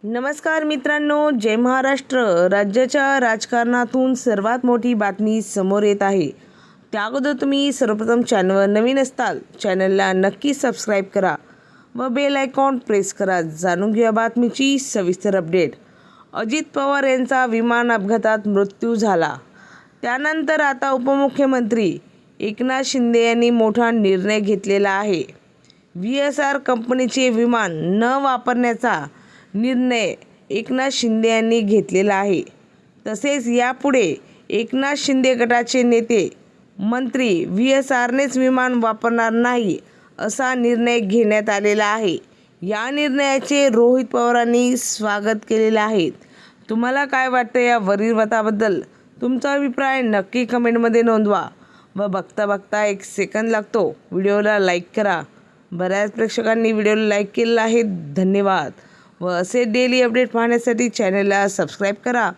नमस्कार मित्रांनो, जय महाराष्ट्र. राज्याच्या राजकारणातून सर्वात मोठी बातमी समोर येत आहे. त्या अगोदर तुम्ही सर्वप्रथम चॅनलवर नवीन असताल चॅनलला नक्की सबस्क्राईब करा व बेल आयकॉन प्रेस करा. जाणून घेऊया बातमीची सविस्तर अपडेट. अजित पवार यांचा विमान अपघातात मृत्यू झाला. त्यानंतर आता उपमुख्यमंत्री एकनाथ शिंदे यांनी मोठा निर्णय घेतलेला आहे. VSR कंपनीचे विमान न वापरण्याचा निर्णय एकनाथ शिंदे यांनी घेतलेला आहे. तसेच यापुढे एकनाथ शिंदे गटाचे नेते मंत्री VSRनेच विमान वापरणार नाही असा निर्णय घेण्यात आलेला आहे. या निर्णयाचे रोहित पवारांनी स्वागत केलेले आहे. तुम्हाला काय वाटतं या वरील मताबद्दल? तुमचा अभिप्राय नक्की कमेंटमध्ये नोंदवा व बघता बघता 1 सेकंद लागतो. व्हिडिओला लाईक करा. बऱ्याच प्रेक्षकांनी व्हिडिओला लाईक केलेला आहे, धन्यवाद. व असे डेली अपडेट पाहण्यासाठी चॅनलला सबस्क्राईब करा.